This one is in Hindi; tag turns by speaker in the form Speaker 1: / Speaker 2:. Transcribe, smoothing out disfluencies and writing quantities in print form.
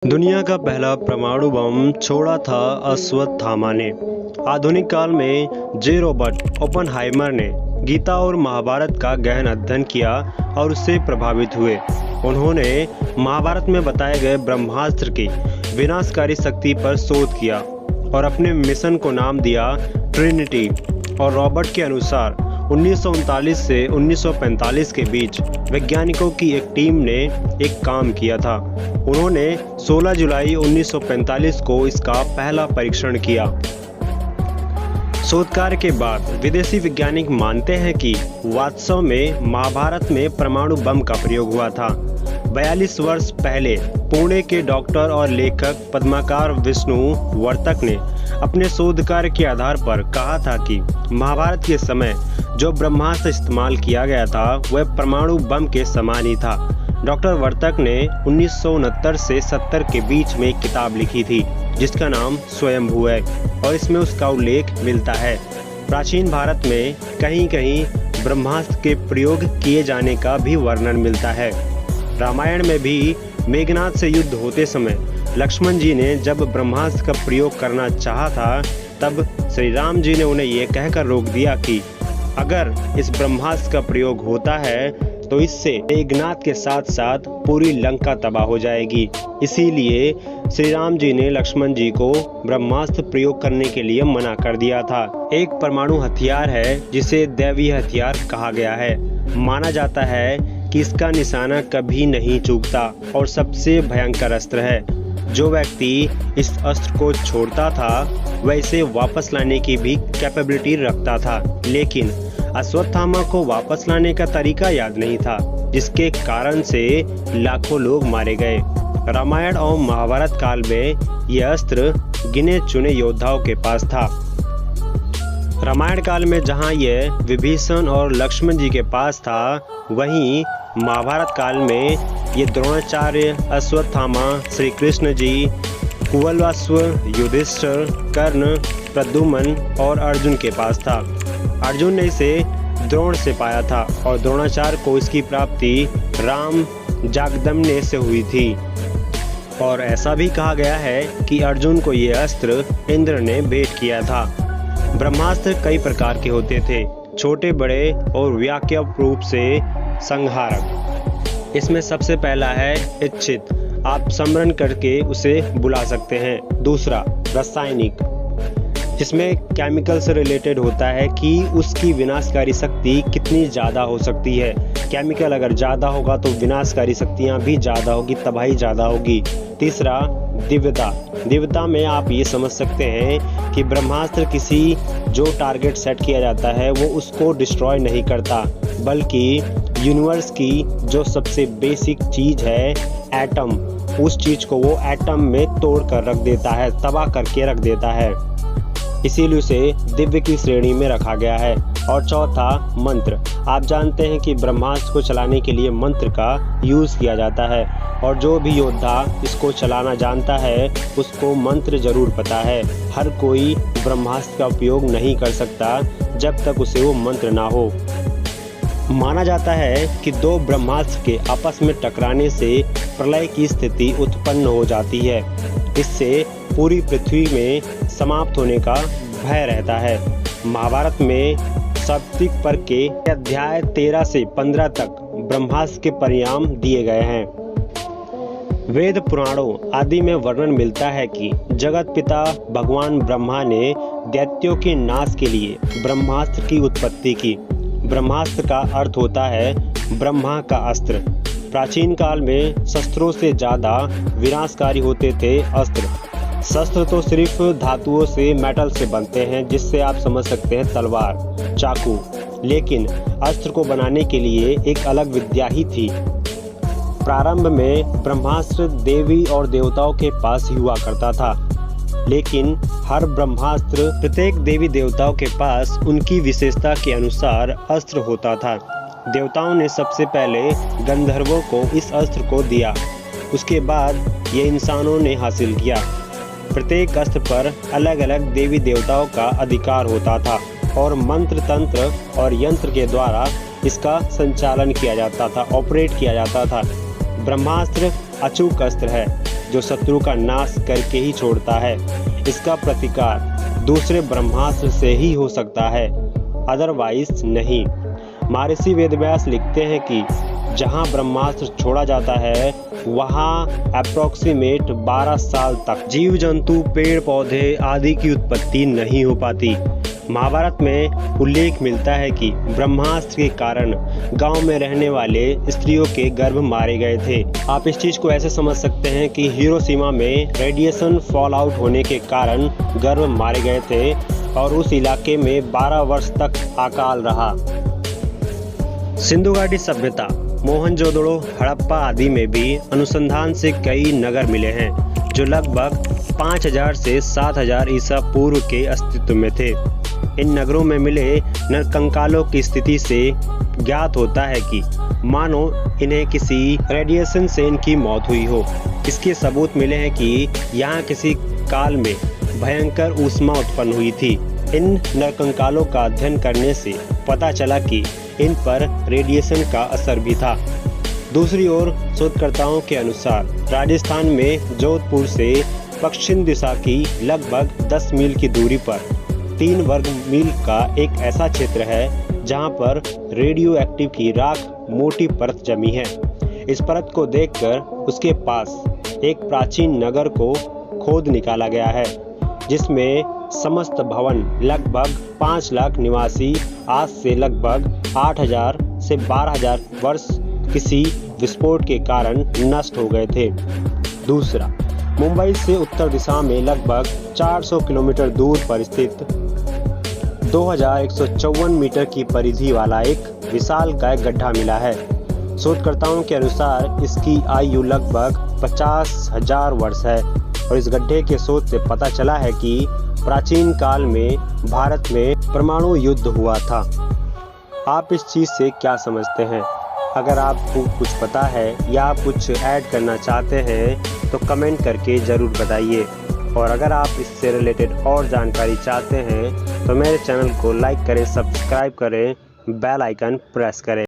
Speaker 1: दुनिया का पहला परमाणु बम छोड़ा था अश्वत्थामा ने। आधुनिक काल में जे रॉबर्ट ओपेनहाइमर ने गीता और महाभारत का गहन अध्ययन किया और उससे प्रभावित हुए। उन्होंने महाभारत में बताए गए ब्रह्मास्त्र की विनाशकारी शक्ति पर शोध किया और अपने मिशन को नाम दिया ट्रिनिटी। और रॉबर्ट के अनुसार 1939 से 1945 के बीच वैज्ञानिकों की एक टीम ने एक काम किया था। उन्होंने 16 जुलाई 1945 को इसका पहला परीक्षण किया। शोध कार्य के बाद विदेशी वैज्ञानिक मानते हैं कि वास्तव में महाभारत में परमाणु बम का प्रयोग हुआ था। 42 वर्ष पहले पुणे के डॉक्टर और लेखक पद्माकर विष्णु वर्तक ने अपने शोध कार्य के आधार पर कहा था कि महाभारत के समय जो ब्रह्मास्त्र इस्तेमाल किया गया था वह परमाणु बम के समान ही था। डॉक्टर वर्तक ने 1969 से 70 के बीच में एक किताब लिखी थी जिसका नाम स्वयंभू है और इसमें उसका उल्लेख मिलता है। प्राचीन भारत में कहीं कहीं ब्रह्मास्त्र के प्रयोग किए जाने का भी वर्णन मिलता है। रामायण में भी मेघनाद से युद्ध होते समय लक्ष्मण जी ने जब ब्रह्मास्त्र का प्रयोग करना चाहा था तब श्री राम जी ने उन्हें यह कहकर रोक दिया कि अगर इस ब्रह्मास्त्र का प्रयोग होता है तो इससे मेघनाद के साथ साथ पूरी लंका तबाह हो जाएगी। इसीलिए श्री राम जी ने लक्ष्मण जी को ब्रह्मास्त्र प्रयोग करने के लिए मना कर दिया था। एक परमाणु हथियार है जिसे दैवीय हथियार कहा गया है। माना जाता है कि इसका निशाना कभी नहीं चूकता और सबसे भयंकर अस्त्र है। जो व्यक्ति इस अस्त्र को छोड़ता था वह इसे वापस लाने की भी कैपेबिलिटी रखता था, लेकिन अश्वत्थामा को वापस लाने का तरीका याद नहीं था, जिसके कारण से लाखों लोग मारे गए। रामायण और महाभारत काल में यह अस्त्र गिने चुने योद्धाओं के पास था। रामायण काल में जहां यह विभीषण और लक्ष्मण जी के पास था, वहीं महाभारत काल में ये द्रोणाचार्य, अश्वत्थामा, श्री कृष्ण जी, कुवलवाश्व, युधिष्ठिर, कर्ण, प्रद्युम्न और अर्जुन के पास था। अर्जुन ने इसे द्रोण से पाया था और द्रोणाचार्य को इसकी प्राप्ति राम जागदम्ने से हुई थी। और ऐसा भी कहा गया है कि अर्जुन को यह अस्त्र इंद्र ने भेंट किया था। ब्रह्मास्त्र कई प्रकार के होते थे, छोटे बड़े और व्यापक रूप से संहारक। इसमें सबसे पहला है इच्छित, आप स्मरण करके उसे बुला सकते हैं। दूसरा रासायनिक, जिसमें केमिकल से रिलेटेड होता है कि उसकी विनाशकारी शक्ति कितनी ज़्यादा हो सकती है। केमिकल अगर ज़्यादा होगा तो विनाशकारी शक्तियाँ भी ज़्यादा होगी, तबाही ज़्यादा होगी। तीसरा दिव्यता। दिव्यता में आप ये समझ सकते हैं कि ब्रह्मास्त्र किसी जो टारगेट सेट किया जाता है वो उसको डिस्ट्रॉय नहीं करता, बल्कि यूनिवर्स की जो सबसे बेसिक चीज़ है एटम, उस चीज़ को वो एटम में तोड़ कर रख देता है, तबाह करके रख देता है। इसीलिए उसे दिव्य की श्रेणी में रखा गया है। और चौथा मंत्र। आप जानते हैं कि ब्रह्मास्त्र को चलाने के लिए मंत्र का यूज़ किया जाता है और जो भी योद्धा इसको चलाना जानता है उसको मंत्र ज़रूर पता है। हर कोई ब्रह्मास्त्र का उपयोग नहीं कर सकता जब तक उसे वो मंत्र ना हो। माना जाता है कि दो ब्रह्मास्त्र के आपस में टकराने से प्रलय की स्थिति उत्पन्न हो जाती है। इससे पूरी पृथ्वी में समाप्त होने का भय रहता है। महाभारत में सात्विक पर्व के अध्याय 13 से 15 तक ब्रह्मास्त्र के परिणाम दिए गए हैं। वेद पुराणों आदि में वर्णन मिलता है कि जगत पिता भगवान ब्रह्मा ने दैत्यों के नाश के लिए ब्रह्मास्त्र की उत्पत्ति की। ब्रह्मास्त्र का अर्थ होता है ब्रह्मा का अस्त्र। प्राचीन काल में शस्त्रों से ज़्यादा विनाशकारी होते थे अस्त्र। शस्त्र तो सिर्फ धातुओं से, मेटल से बनते हैं, जिससे आप समझ सकते हैं तलवार, चाकू, लेकिन अस्त्र को बनाने के लिए एक अलग विद्या ही थी। प्रारंभ में ब्रह्मास्त्र देवी और देवताओं के पास ही हुआ करता था, लेकिन हर ब्रह्मास्त्र प्रत्येक देवी देवताओं के पास उनकी विशेषता के अनुसार अस्त्र होता था। देवताओं ने सबसे पहले गंधर्वों को इस अस्त्र को दिया, उसके बाद ये इंसानों ने हासिल किया। प्रत्येक अस्त्र पर अलग अलग देवी देवताओं का अधिकार होता था और मंत्र, तंत्र और यंत्र के द्वारा इसका संचालन किया जाता था, ऑपरेट किया जाता था। ब्रह्मास्त्र अचूक अस्त्र है। जो शत्रु का नाश करके ही छोड़ता है। इसका प्रतिकार दूसरे ब्रह्मास्त्र से ही हो सकता है, अदरवाइज नहीं। महर्षि वेदव्यास लिखते हैं कि जहां ब्रह्मास्त्र छोड़ा जाता है वहां अप्रोक्सीमेट 12 साल तक जीव जंतु, पेड़ पौधे आदि की उत्पत्ति नहीं हो पाती। महाभारत में उल्लेख मिलता है कि ब्रह्मास्त्र के कारण गांव में रहने वाले स्त्रियों के गर्भ मारे गए थे। आप इस चीज को ऐसे समझ सकते हैं कि हिरोशिमा में रेडिएशन फॉल आउट होने के कारण गर्भ मारे गए थे और उस इलाके में 12 वर्ष तक अकाल रहा। सिंधु घाटी सभ्यता, मोहनजोदड़ो, हड़प्पा आदि में भी अनुसंधान से कई नगर मिले हैं जो लगभग 5000 से 7000 ईसा पूर्व के अस्तित्व में थे। इन नगरों में मिले नरकंकालों की स्थिति से ज्ञात होता है कि मानो इन्हें किसी रेडिएशन से इनकी मौत हुई हो। इसके सबूत मिले हैं कि यहाँ किसी काल में भयंकर ऊष्मा उत्पन्न हुई थी। इन नरकंकालों का अध्ययन करने से पता चला कि इन पर रेडिएशन का असर भी था। दूसरी ओर शोधकर्ताओं के अनुसार राजस्थान में जोधपुर से पश्चिम दिशा की लगभग 10 मील की दूरी पर 3 वर्ग मील का एक ऐसा क्षेत्र है जहां पर रेडियो एक्टिव की राख मोटी परत जमी है। इस परत को देखकर उसके पास एक प्राचीन नगर को खोद निकाला गया है, जिसमें समस्त भवन लगभग 5 लाख निवासी आज से लगभग 8000 से 12000 वर्ष किसी विस्फोट के कारण नष्ट हो गए थे। दूसरा, मुंबई से उत्तर दिशा में लगभग 400 किलोमीटर दूर पर स्थित 2154 मीटर की परिधि वाला एक विशालकाय गड्ढा मिला है। शोधकर्ताओं के अनुसार इसकी आयु लगभग 50,000 वर्ष है और इस गड्ढे के शोध से पता चला है कि प्राचीन काल में भारत में परमाणु युद्ध हुआ था। आप इस चीज़ से क्या समझते हैं? अगर आपको कुछ पता है या आप कुछ ऐड करना चाहते हैं तो कमेंट करके ज़रूर बताइए। और अगर आप इससे रिलेटेड और जानकारी चाहते हैं तो मेरे चैनल को लाइक करें, सब्सक्राइब करें, बेल आइकन प्रेस करें।